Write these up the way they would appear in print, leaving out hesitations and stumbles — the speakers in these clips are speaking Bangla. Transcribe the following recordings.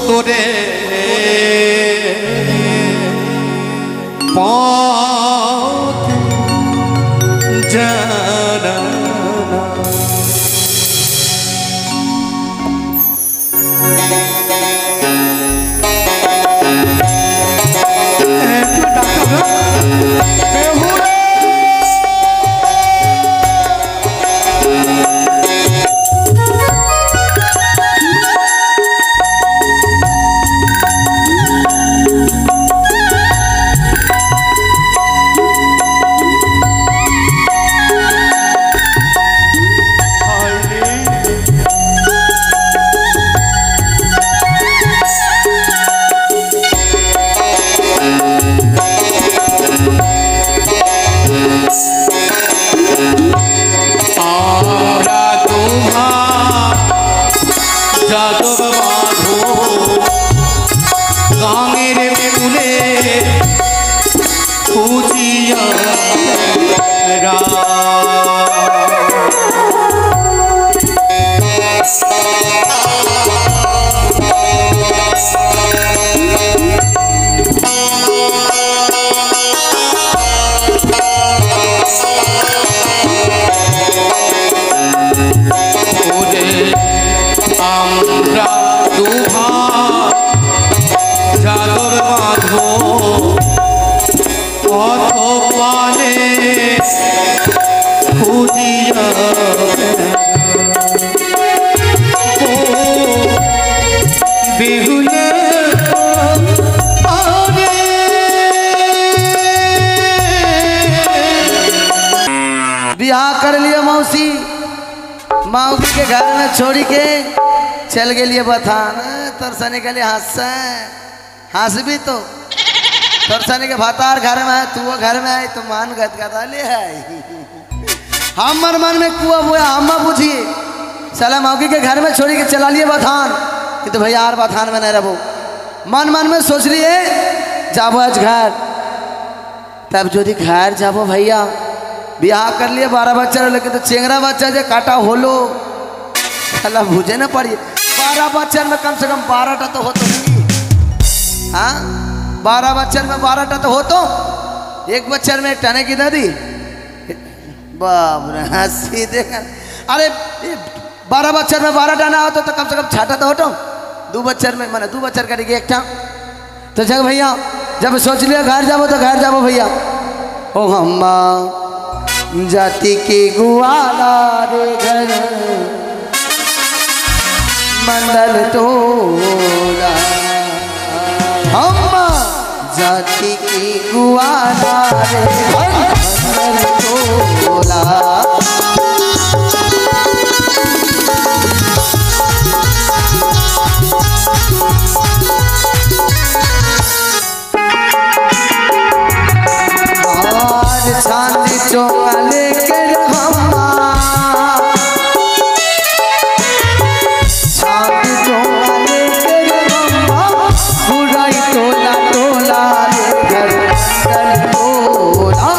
তোরে পথ জানা बिहार कर लिया मौसी मौसी के घर में छोड़ी के चल के लिए बथान तरसने के लिए हंस भी तो तरसने के भतार घर में है तू वो घर में है तो मान गदगदा ले है हमर मन में कुआ बोया हम बुझिए साला मौकी के घर में छोड़ी के चला लिए बथान कि तो भैया यार बथान में नहीं रहो मन मन में सोच रही है जाबो आज घर तब जो घर जाबो भैया बिहार कर लिए 12 बच्चा लेकिन तो चेंगरा बच्चा जो काटा होलो साला भूजे ना पड़िए 12 बच्चन में कम से कम 12टा तो होतो हाँ 12 बच्चन में 12टा तो होतो एक बच्चन में एक टने की दादी बाप रे हंसी देखा अरे 12 बच्चन में 12 टना होतो तो कम से कम 6टा तो होतो 2 बच्चन में मैंने 2 बच्चन करेगी एक टा तो जग भैया जब सोच लिया घर जाबो तो घर जाबो भैया ओ हम्मा जाति के गुआला रे घर मंडल तोला हम जाति की गुआला रे मंडल तोला चांदी चौका लेकर हम्मा चांदी चौका लेकर हम्मा बुराई टोला टोला लेकर टोला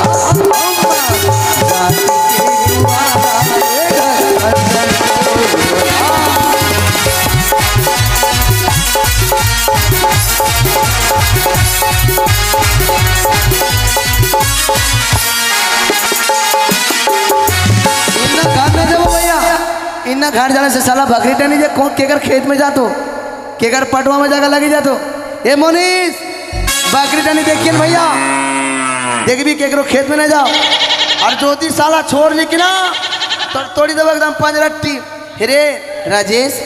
इन्ना घर जाने से साला बकरी टनी जे केकर खेत में जातो केकर पटवा में जाकर लगी जातो ए मोनीस बकरी टनी देखिए भैया देख भी केकरो खेत में न जाओ और ज्योति साला छोड़ ली कि ना तो तोड़ी देव एकदम 5 रट्टी रे राजेश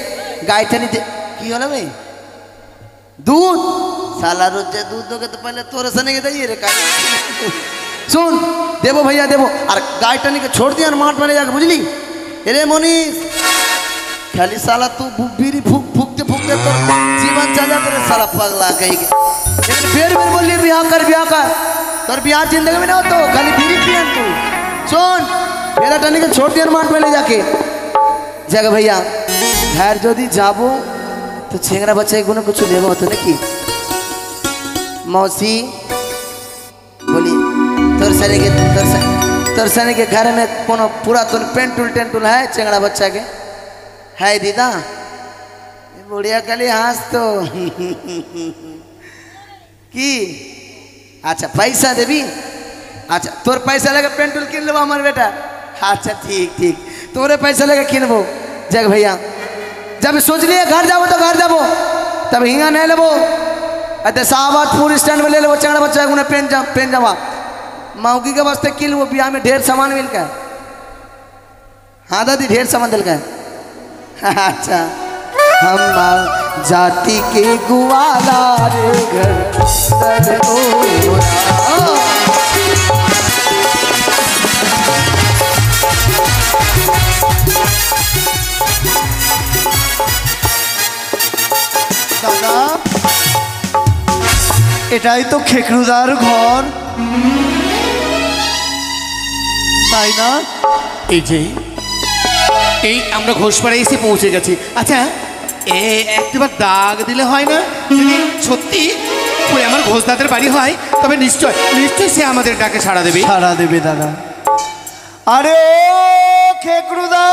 गाय टनी की होला भाई दूध साला रोज दूध दोगे तो पहले तोरे सने के दइए रे सुन देवो भैया देवो और गाय टनी के छोड़ दिया माठ में जाकर बुझली अरे मोनीस खाली साला तू बीड़ी फूकते फूकते तो जीवन चल जाता रे साला पगला कहीं के लेकिन फिर बोलिए ब्याह कर तोर ब्याह जिंदगी में ना हो तो खाली बीड़ी पियन तू सुन मेरा टनी के छोड़ दिया माठ में ले जाके जगह भैया घर जो दी जाबो तो छेंगरा बच्चा को कुछ देवो होतो ना कि मौसी बोली तरसने के घर में कोनो पूरा तो पेंटुल टेंटुल है चेंगड़ा बच्चा के है दीदा बुढ़िया खाली हंस तो की अच्छा पैसा देवी अच्छा तोर पैसा लगे पेंटुल किन लेबो हमार बेटा अच्छा ठीक ठीक तोरे पैसा लगे किनबो जग भैया जब सोच लिए घर जाबो तो घर जाबो तब हिंगा नहीं लेबो अते साहबादपुर स्टैंड में ले लेबो चंगड़ा बच्चा गुने पेन जावा मौगी के वास्ते किन लेबो बियाह में ढेर सामान मिल का हाँ दादी ढेर सामान दिल का अच्छा हम जाति के गुआला रे घर দাদা এটাই তো খেকরুদার ঘর তাই না? এই যে এই আমরা ঘোষপাড়ায় এসে পৌঁছে গেছি। আচ্ছা একবার দাগ দিলে হয় না? যদি সত্যি ওই আমার ঘোষ দাদের বাড়ি হয় তবে নিশ্চয় নিশ্চয় সে আমাদের ডাকে সাড়া দেবে। সাড়া দেবে দাদা। আরে ও খেকরুদা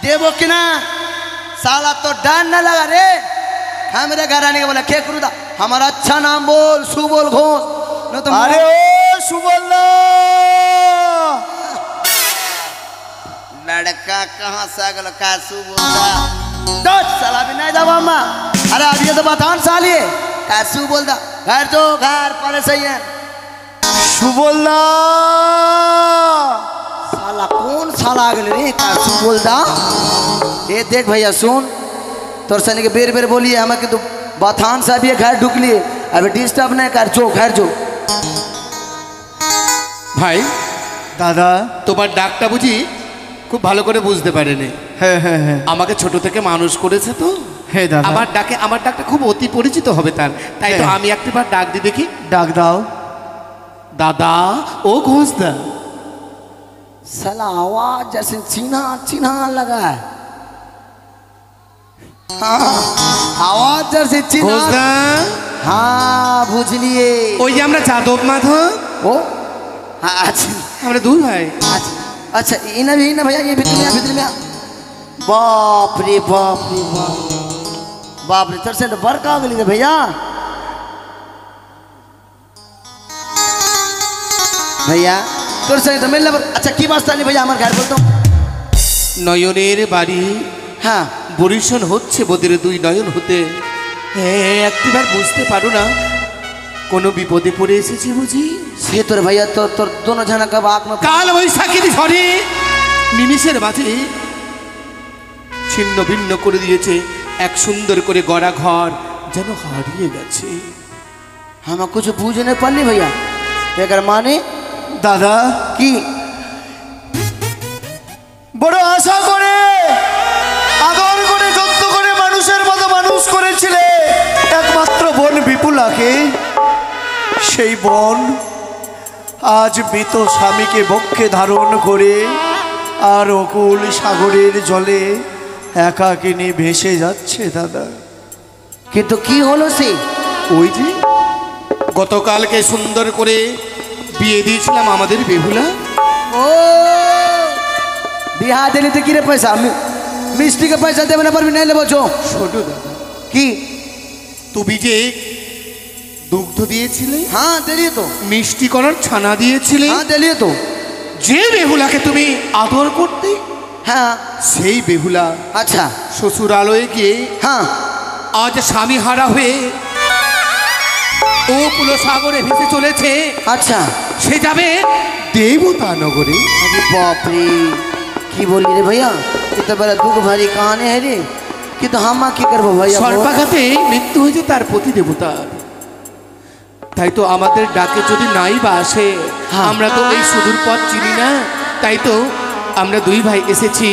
देवो कि ना साला तो डर न लगा रे हाँ मेरे घर आने के बोला खेकरूदा हमारा अच्छा नाम बोल सु बोल घोष न तो अरे ओ सुबोलना लड़का कहाँ से अगल का सु बोलता तो साला भी नहीं जावा अम्मा अरे अब ये तो बतान साली है का सु बोलता घर जो घर पर सही है सुबोलना साला कौन साला अगले रे का सु बोलता ये देख भैया सुन तोर सनी के बेर बेर बोलिए हमें कि तू बाथान साहब ये घर ढुक लिए अभी डिस्टर्ब नहीं कर जो घर जो ভাই দাদা তোমার ডাকটা বুঝি খুব ভালো করে বুঝতে পারেনি। হ্যাঁ হ্যাঁ হ্যাঁ আমাকে ছোট থেকে মানুষ করেছে তো হ্যাঁ দাদা আমার ডাকটা খুব অতি পরিচিত হবে তার, তাই তো হ্যাঁ। আমি একবার ডাক দিয়ে দেখি। ডাক দাও দাদা ও ঘোষদা। साला आवाज जैसे चीना चीना लगा है हाँ आवाज जैसे चीना ঘোষদা हाँ बुझ लिए ওই যে আমরা যাদব মাধব ओ हाँ अच्छा আমরা দুই ভাই। अच्छा अच्छा इन्हें भी ना भैया ये भीतर में बाप रे बाप रे बाप बाप रे तरसे तो बरका गली रे भैया भैया তোর সাথে তো মিললে আচ্ছা কি বাস্তা নি ভাইয়া আমার ঘর বলতো নয়নের বাড়ি হ্যাঁ বরিশন হচ্ছে বোদের দুই নয়ন হতে একবার বুঝতে পারো না কোনো বিপদে পড়ে এসেছি বুঝি। সে তোর ভাইয়া তোর দোনো जना कब आँख में কাল বৈশাখীর ঝড়ে নিমিষের মাঝে ছিন্ন ভিন্ন করে দিয়েছে এক সুন্দর করে গড়া ঘর যেন হারিয়ে গেছে। हम कुछ बूझ नहीं पाली भैया एकर माने দাদা কি বড় আশা করে আদর করে যত্ন করে মানুষের মতো মানুষ করেছিলে একমাত্র বোন বিপুলাকে, সেই বোন আজ মৃত স্বামীকে বক্ষে ধারণ করে আর অকুল সাগরের জলে একাকিনী ভেসে যাচ্ছে দাদা। কিন্তু কি হলো সে ওই যে গতকালকে সুন্দর করে বিয়ে দিয়েছিলাম আমাদের বেহুলা। ओ बिहार दिली तो किरे पैसा मिस्त्री के पैसा देवे ना पर भी नहीं लेबो जो ছোট দাদা की তুমি যে দুগ্ধ দিয়েছিলে, हाँ दिलिए तो মিষ্টি করার ছানা দিয়েছিলে, हाँ दिलिए तो যে বেহুলাকে তুমি আদর করতে हाँ সেই বেহুলা अच्छा শ্বশুরালয়ে গিয়ে हाँ আজ স্বামী হারা হয়ে ও পুলো সাগরে ভেসে চলেছে। अच्छा সে যাবে দেবতা নগরে। अरे बाप रे की बोली रे भैया ये तो बड़ा दुख भरी कहानी है रे कि तो हम की करबो भैया সর্পাঘাতে মৃত্যু হয়েছে তার প্রতি দেবতার। তাই তো আমাদের ডাকে যদি নাই বা আসে, হ্যাঁ। আমরা তো এই সুদূর পথ চিনি না, তাই তো আমরা দুই ভাই এসেছি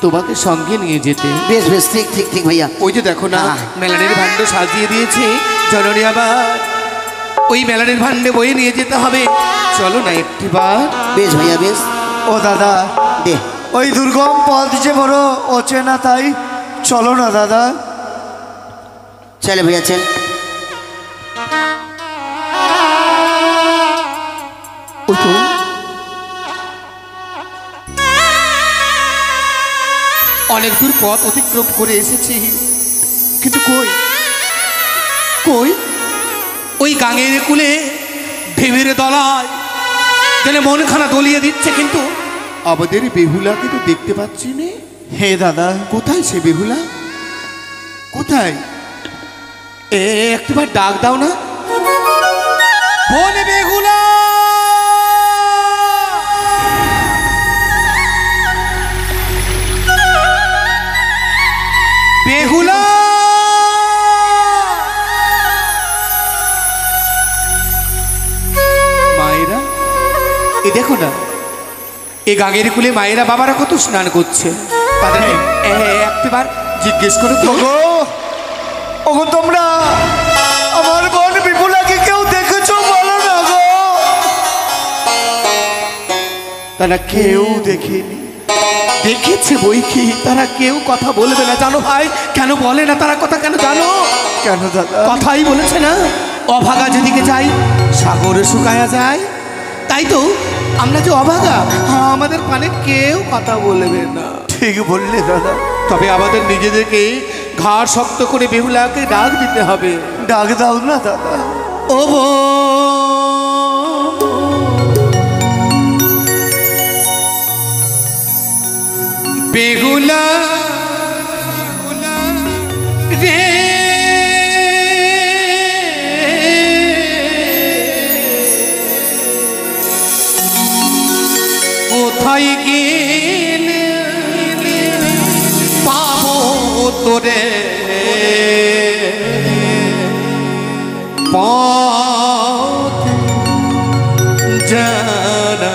তোমাকে সঙ্গে নিয়ে যেতে। बेस बेस ठीक ठीक ठीक भैया ওই যে দেখো না হ্যাঁ। মেলানের ভাণ্ড সাজিয়ে দিয়েছে জননী, আবার ওই মেলানের ভাণ্ডে বয়ে নিয়ে যেতে হবে। চলো না একটিবার। बेस भैया बेस ও দাদা दे ওই দুর্গম পথ যে বড় অচেনা, তাই চলো না দাদা। चल भैया चल ওই তো অনেক দূর পথ অতিক্রম করে এসেছি, কিন্তু কই কই ওই গাঙের কুলে ঢেউয়ের দলায় যেন মনখানা দলিয়ে দিচ্ছে, কিন্তু আমাদের বেহুলাকে তো দেখতে পাচ্ছি না। হে দাদা, কোথায় সে বেহুলা? কোথায়? একবার ডাক দাও না, বোন বেহুলা। বেহুলা, মায়েরা এ দেখো না, এই গাঙের কুলে মায়েরা বাবারা কত স্নান করছে, তাদের একবার জিজ্ঞেস করো তো। ওগো ওগো, তোমরা আমার বোন বিপুলাকে কেউ দেখেছো? বলো না গো। তারা কেউ দেখেনি। দেখেছে বই কি, তারা কেউ কথা বলবে না জানো ভাই? কেন বলে না তারা কথা, কেন জানো? কেন দাদা? কথাই বলেছে না, অভাগা যেদিকে যাই সাগরে শুকায়া যায়। তাই তো আমরা যে অভাগা, আমাদের পানে কেউ কথা বলবে না। ঠিক বললে দাদা। তবে আমাদের নিজেদেরকে ঘাড় শক্ত করে বেহুলাকে ডাক দিতে হবে। ডাক দাও না দাদা। ও বেহুলা রে, কোথায় গেলে পাবো তোরে? পথ জানা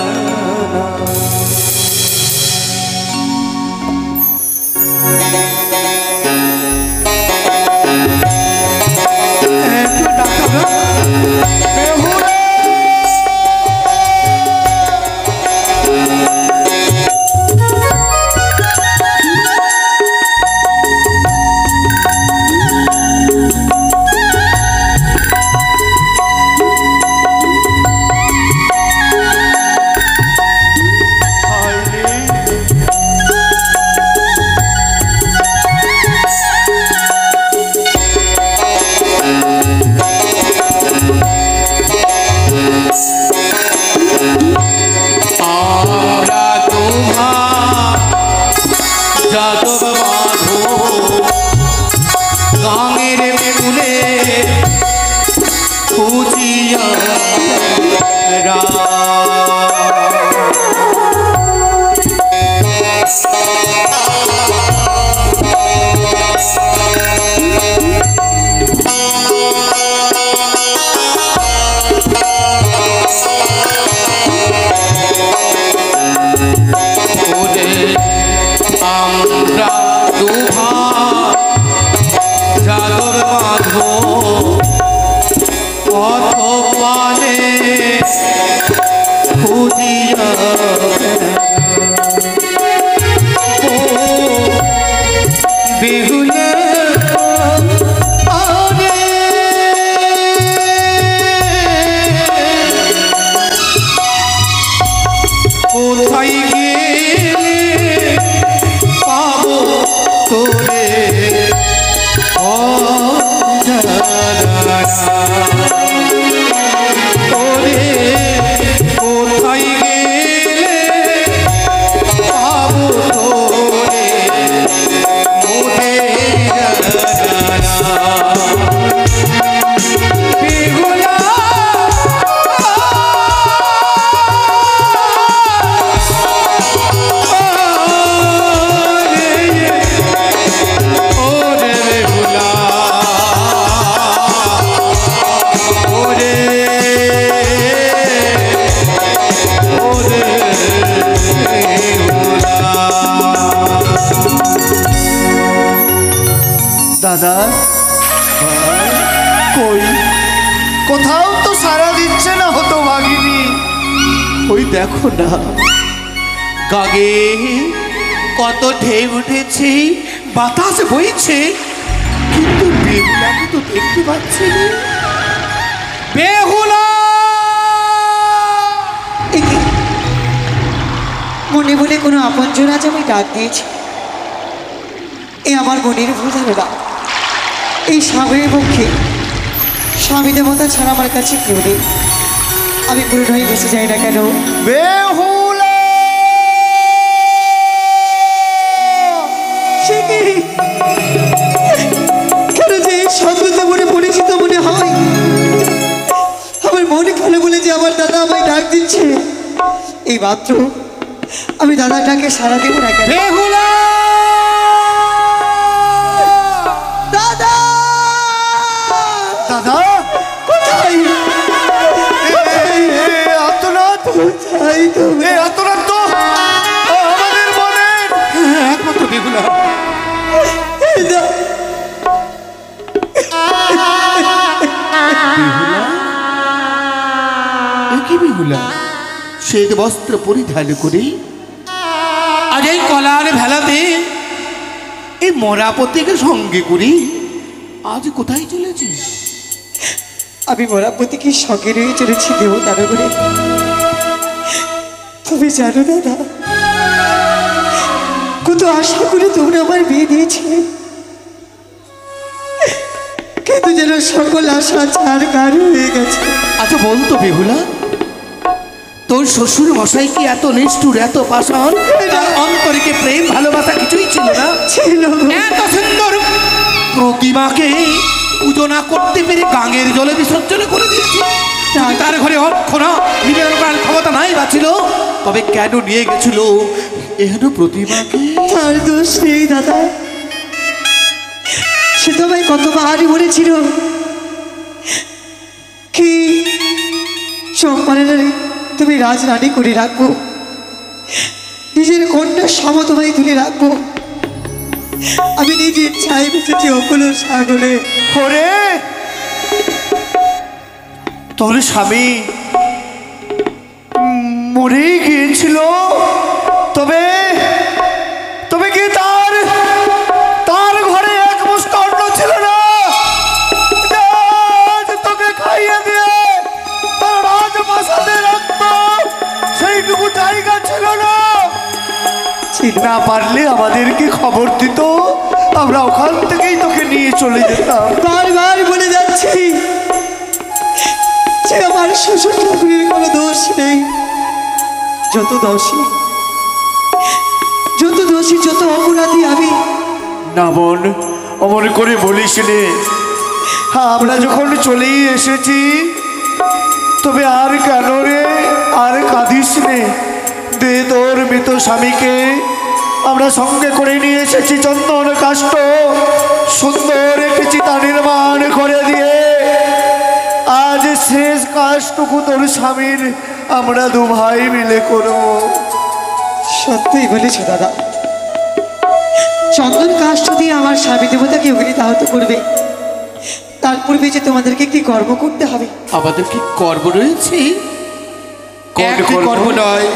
দাদা, কই কোথাও তো সারা দিচ্ছে না হতো ভাগিনী। ওই দেখো না, গাগে কত ঢেউ উঠেছে, বাতাস বইছে, কিন্তু বেহুলাকে তো দেখতে পাচ্ছি না। বেহুলা! মনে বলে কোনো আপনজন আজ আমি ডাক দিয়েছি, এ আমার মনের ভুল ধারণা। এই স্বামীর পক্ষে স্বামী দেবতা ছাড়া আমার কাছে কেউ নেই। আমি পুরো হয়ে বসে যাই না কেন? বেহুলা সে কি? কেন যে এই শব্দটা মনে পরিচিত মনে হয়? আমার মনে কেন বলে যে আমার দাদা আমায় ডাক দিচ্ছে? এই মাত্র আমি দাদাটাকে সারা দেবো না কেন? বেহুলা! দাদা! দাদা কোথায়? আত্মনাথ কোথায় তুমি? আত্মনাথ তো আমাদের মনের একমাত্র বেহুলা। কি বেহুলা? শ্বেত বস্ত্র পরিধান করে আজ এই কলার ভেলাতে এই মরাপতিকে সঙ্গে করি আজ কোথায় চলেছিস? আমি মরাপতিকে সঙ্গে নিয়ে চলেছি দেবতানগরে। তুমি জানো দাদা, কত আশা করে তোমরা আমার বিয়ে দিয়েছিলে, কিন্তু যেন সকল আশা চার কার হয়ে গেছে। আচ্ছা বলতো বেহুলা, তোর শ্বশুর মশাই কি এত নিষ্ঠুর, এত পাষাণ? তার অন্তরে কি প্রেম ভালোবাসা কিছুই ছিল না? ছিল গো। এত সুন্দর প্রতিমাকে পুজো না করতে পেরে গাঙের জলে বিসর্জন করে দিয়েছি। যদি তার ঘরে অক্ষরা নিবেদন করার ক্ষমতা নাই বা ছিল, তবে কেন নিয়ে গেছিল এহেন প্রতিমাকে? তার দোষ নেই দাদা, সে তোমায় কতবারই বলেছিল কি চম্পানের তুমি রাজরানী করে রাখবো, নিজের কন্যার সম তোমায় তুলে রাখবো। আমি নিজে ইচ্ছায় বেঁচেছি অকুল সাগরে। ওরে তোর স্বামী মরেই গিয়েছিল, তবে তবে কি তার তার ঘরে এক মুষ্ঠ অন্ন ছিল না? আজ তোকে খাইয়ে দিয়ে তার রাজপ্রাসাদে রাখতো, সেইটুকু জায়গা ছিল না? না পারলে আমাদেরকে খবর দিত, আমরা ওখান থেকেই তোকে নিয়ে চলে যেতাম। বারবার বলে যাচ্ছি যে আমার শ্বশুর ঠাকুরের কোনো দোষ নেই। যত দোষী যত অপরাধী আমি। না বোন, অমন করে বলিস নে। আমরা যখন চলেই এসেছি, তবে আর কেন রে, আর কাঁদিস নে। দে তোর মৃত স্বামীকে আমরা সঙ্গে করে নিয়ে এসেছি চন্দন কাষ্ঠ, সুন্দর একটি চিতা নির্মাণ করে দিয়ে আজ শেষ কাজটুকু তোর স্বামীর আমরা দু ভাই মিলে করবো। সত্যিই বলেছ দাদা, চন্দন কাষ্ঠ দিয়ে আমার স্বামী দেবতাকে অগ্নিদাহত করবে, তার পূর্বে যে তোমাদেরকে একটি কর্ম করতে হবে। আমাদের কি কর্ম রয়েছে? একটি কর্ম? কর্ম নয়,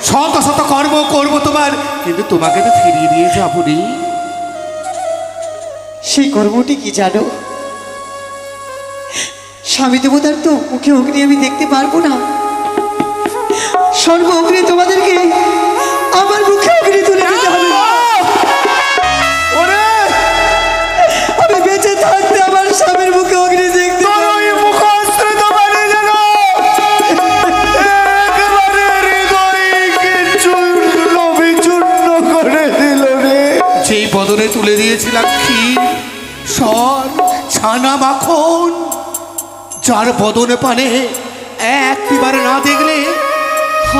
শত শত কর্ম করব তোমার, কিন্তু তোমাকে তো ফিরিয়ে দিয়ে যাবো রে। সেই কর্মটি কি জানো? স্বামী দেবতার তো মুখে অগ্নি আমি দেখতে পারবো না, সর্ব অগ্নি তোমাদেরকে আমার মুখে অগ্নি তুলে দিতে হবে। ওরে আমি বেঁচে থাকতে আমার স্বামীর মুখে অগ্নি দেখতে তোর ওই মুখশ্রিত বাণী যেন একেবারে হৃদয়কে চূর্ণ বিচূর্ণ করে দিল রে। যেই বদনে তুলে দিয়েছিলাম ক্ষীর, সর, ছানা, মাখন, যার বদনে পানে একবার না দেখলে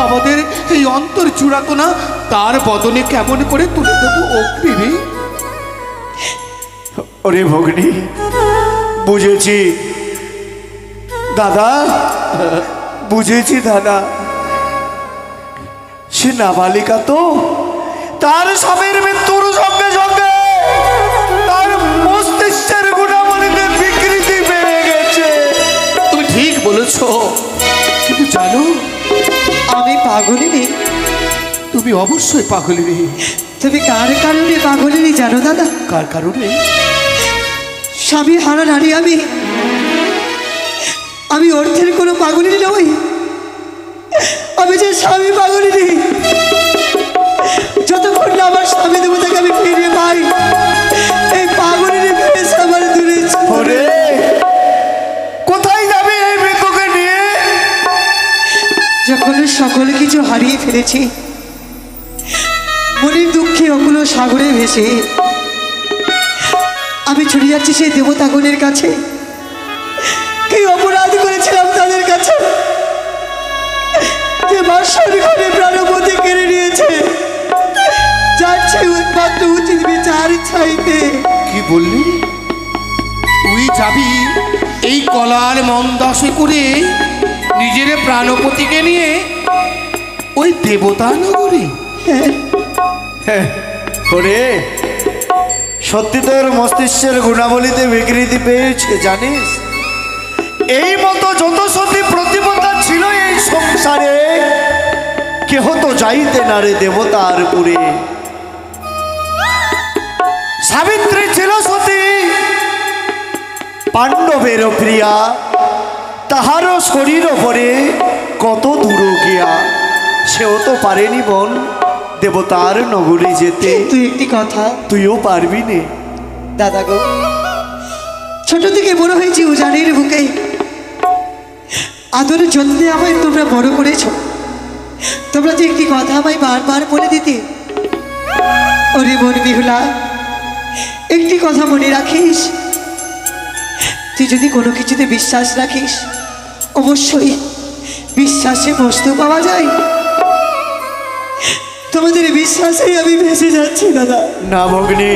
আমাদের এই অন্তর চূড়াতো না, তার বদনে কেমন করে তুলে দেবো অগ্নি রে? ওরে ভগ্নী, বুঝেছি দাদা, বুঝেছি দাদা। সে নাবালিকা তো, তার স্বামীর মৃত্যুর সঙ্গে সঙ্গে তার মস্তিষ্কের গুণাবলীতে বিকৃতি পেয়ে গেছে। তুমি ঠিক বলেছো, কিন্তু জানো আমি পাগলিনী। তুমি অবশ্যই পাগলিনী। তুমি কার কারণে পাগলিনী জানো দাদা? কার কারণে? স্বামী হারা নারী আমি। আমি অর্থের কোনো পাগলিনী নই, আমি যে স্বামী পাগলিনী। যতক্ষণ না আমার স্বামী দেবতাকে আমি ফিরে পাই, কেঁদেছি, মনের দুঃখে অকুল সাগরে ভেসে আমি ছুটে যাচ্ছি সেই দেবতাগণের কাছে। কি অপরাধ করেছিলাম তাদের কাছে যে বাসর ঘরে প্রাণপতি কেড়ে নিয়েছে, যাচ্ছে একমাত্র উচিত বিচার চাইতে। কি বললি? তুই যাবি এই কলার মন্দসে করে নিজের প্রাণপতিকে নিয়ে ওই দেবতা নগরে? ওরে, সত্যি তোর মস্তিষ্কের গুণাবলীতে বিকৃতি পেয়েছে জানিস? এই মতো যত সতী প্রতিপদা ছিল এই সংসারে, কেহ তো যাইতে না রে দেবতার পুরে। সাবিত্রী ছিল সতী, পাণ্ডবের প্রিয়া, তাহারও শরীর ওপরে কত দূর গিয়া, সেও তো পারেনি বোন দেবতার নগরে যেতে। তুই একটি কথা, তুইও পারবি নে। দাদা গো, ছোট থেকে বড় হয়েছি উজানের বুকে, আদর যত্নে আমায় তোমরা বড় করেছ। তোমরা যে একটি কথা আমায় বারবার বলে দিতে, ওরে বোন বিহুলা, একটি কথা মনে রাখিস, তুই যদি কোনো কিছুতে বিশ্বাস রাখিস, অবশ্যই বিশ্বাসে বস্তু পাওয়া যায়। তোমাদের বিশ্বাসেই আমি ভেসে যাচ্ছি দাদা। না ভগ্নি,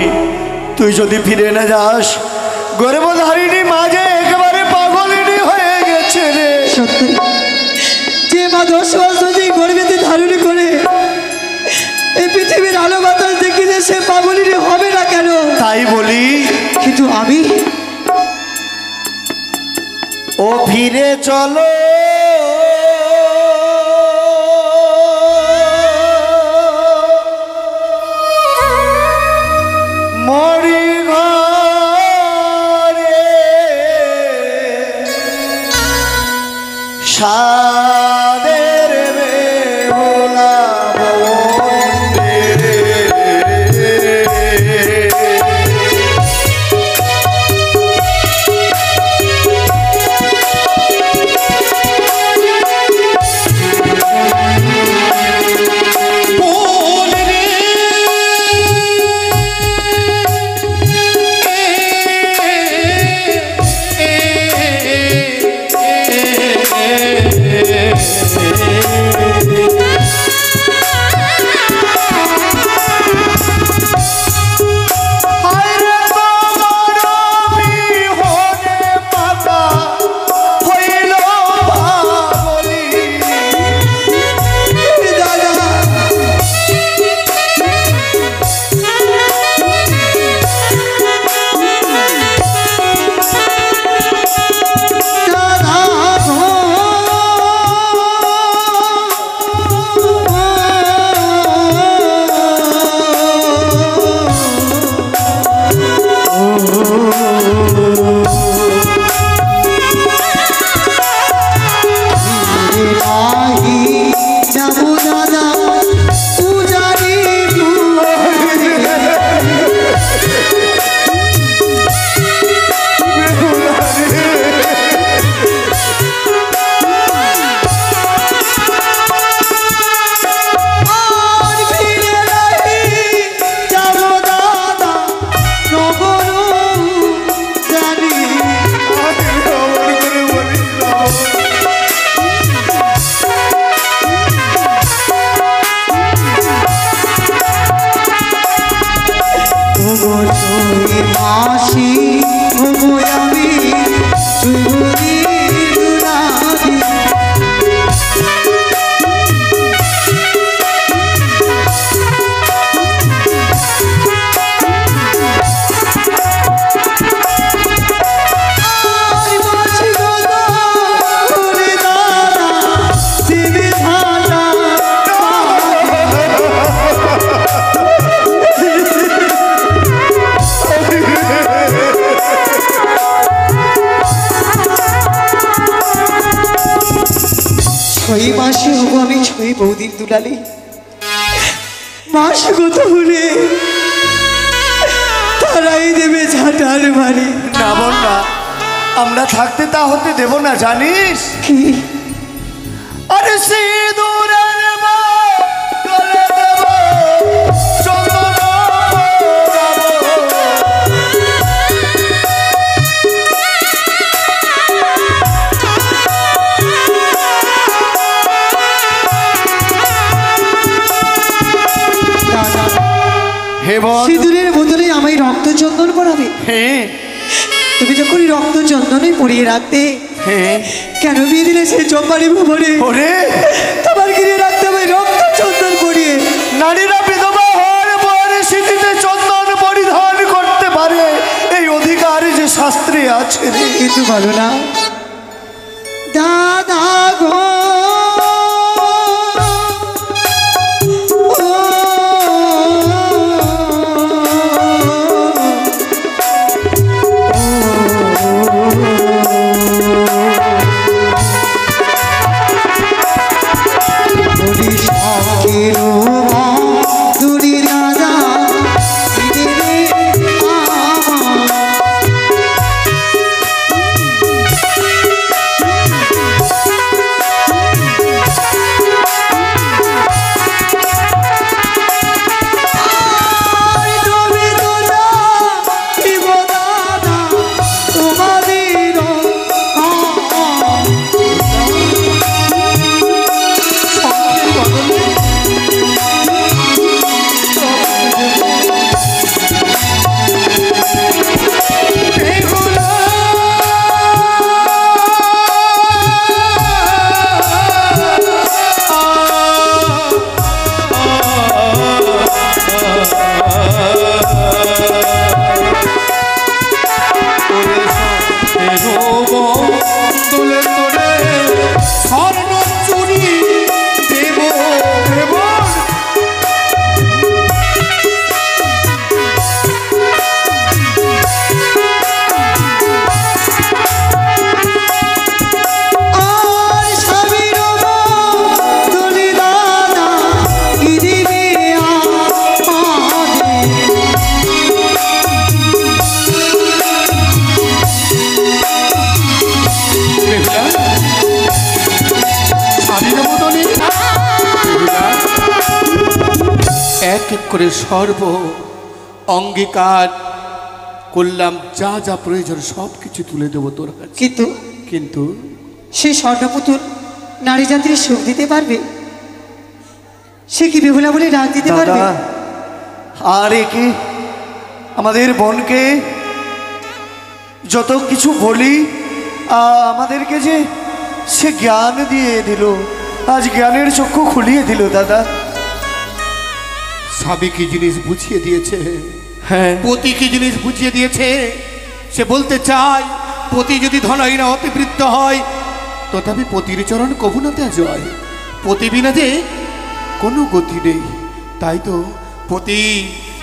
তুই যদি ফিরে না যাস, গর্ভধারিণী মাঝে একেবারে পাগলিনী হয়ে গেছে রে। সত্যি, যে মা 10 মাস ধরে গর্ভেতে ধারণ করে এই পৃথিবীর আলো বাতাস দেখিলে সে পাগলিনী হবে না কেন? তাই বলি, কিন্তু আমি ও ফিরে চলো মরি ঘরে, সাদের বেহুলা বন্দে। ছয় মাসে হবো আমি, 6 বৌদির দুলালি। মাস কত হলে তারাই দেবে ঝাঁটার বাড়ি। না বোন না, আমরা থাকতে তা হতে দেব না জানিস? কি আরে সিঁদুরের হে বল। সিঁদুরের বদলে আমায় রক্ত চন্দন পরাবে? হ্যাঁ তুমি যখন রক্ত চন্দনই পরিয়ে রাখতে, হ্যাঁ। কেন বিয়ে দিলে সেই চম্পারি ভবনে? ওরে তোমার গিয়ে রাখতে হবে রক্ত চন্দন পরিয়ে। নারীরা বিধবা হওয়ার পরে স্মৃতিতে চন্দন পরিধান করতে পারে, এই অধিকার যে শাস্ত্রে আছে রে। কিন্তু বলো না দাদা গো, এক এক করে সর্ব অঙ্গীকার করলাম, যা যা প্রয়োজন সব কিছু তুলে দেবো তোর কাছে। কিন্তু কিন্তু সেই স্বর্ণপুতুল নারী জাতির সুখ দিতে পারবে? সে কি বেহুলা বলে ডাক দিতে পারবে? দাদা আর একে আমাদের বোনকে যত কিছু বলি, আমাদেরকে যে সে জ্ঞান দিয়ে দিল, আজ জ্ঞানের চক্ষু খুলিয়ে দিল দাদা। স্বামী কি জিনিস বুঝিয়ে দিয়েছে, হ্যাঁ পতি কি জিনিস বুঝিয়ে দিয়েছে। সে বলতে চায় পতি যদি ধনহীনা অতিবৃত্ত হয়, তথাপি পতির চরণ কবুনাতে জয়। পতি বিনা যে কোনো গতি নেই, তাই তো পতি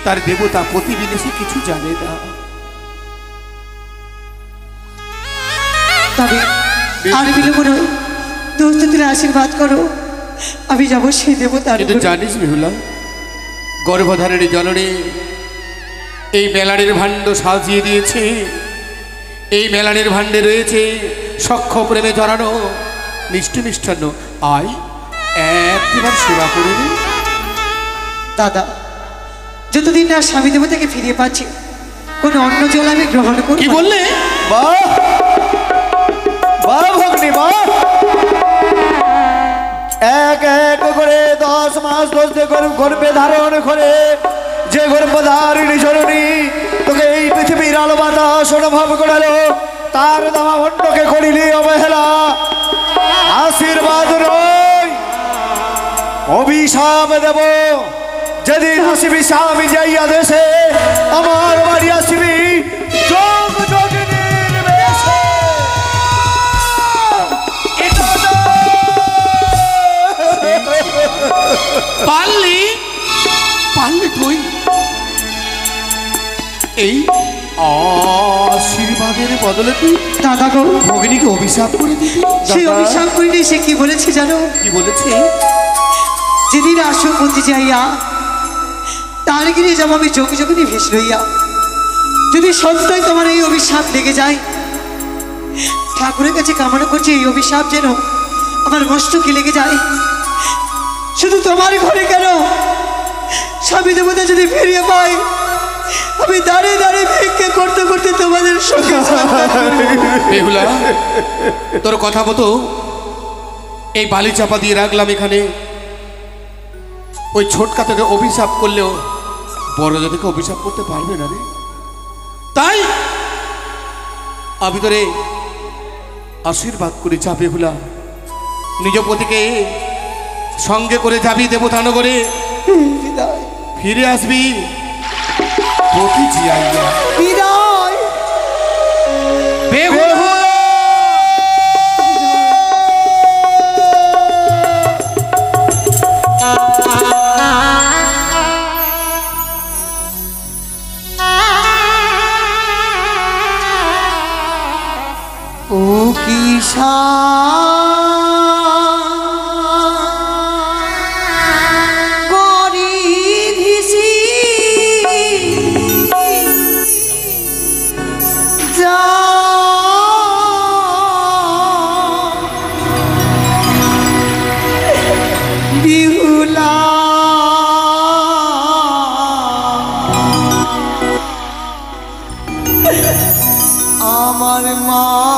তার দেবতা, পতি বিনে সে কিছু জানে না। তবে আর বিলম্ব নয়, দোস্ত তুলে আশীর্বাদ করো, আমি যাবো সেই দেবতার কিন্তু উপরে। জানিস বিহুলা, গর্ভধারণী জননী এই মেলানের ভাণ্ড সাজিয়ে দিয়েছে। এই মেলানের ভাণ্ডে রয়েছে সখ্য প্রেমে জড়ানো মিষ্টি মিষ্টান্ন। আয় একবার সেবা করে নে। দাদা, যতদিন না স্বামী দেবতাকে ফিরিয়ে পাচ্ছি, কোনো অন্য জল আমি গ্রহণ কি করি। বললে? বাহ বাহ ভগ্নি বাহ। এক এক করে 10 মাস 10 দিন গর্ভে ধারণ করে যে গর্ভধারিণী জননী তোকে এই পৃথিবীর আলো বাতাস অনুভব করালো, তার দামা ভণ্ডকে করিলি অবহেলা। আশীর্বাদ নয় অভিশাপ দেব। যেদিন আসিবি স্বামী যাইয়া দেশে, আমার বাড়ি আসিবি যোগ যোগিনীর বেশে। পারলি পারলি তুই এই আশীর্বাদের বদলে তুই দাদা গো, ভগিনীকে অভিশাপ করে দিবি? সেই অভিশাপ করিনি। সে কি বলেছে জানো? কি বলেছে? যেদিন আসন বলতে যাইয়া তার গিয়ে যাবো আমি যোগ যোগিনী ভেস লইয়া। যদি সত্যই তোমার এই অভিশাপ লেগে যায়, ঠাকুরের কাছে কামনা করছি এই অভিশাপ যেন আমার মস্তকে লেগে যায়। শুধু তোমার ঘরে কেন, স্বামী দেবতা যদি ফিরিয়ে পাই, আমি দাঁড়িয়ে দাঁড়িয়ে ভিক্ষে করতে করতে তোমাদের সঙ্গে বেহুলা, তোর কথা মতো এই বালি চাপা দিয়ে রাখলাম এখানে। ওই ছোটকা তোকে অভিশাপ করলেও বড় জাতিকে অভিশাপ করতে পারবে না রে। তাই আমি তোরে আশীর্বাদ করে চাপে হলাম, নিজ পতিকে সঙ্গে করে যাবি দেবতানগরে, বিদায় ফিরে আসবি পতি জিয়াইয়া। বিদায়। বেহুলা ও কিসা বিহুলা আমার মা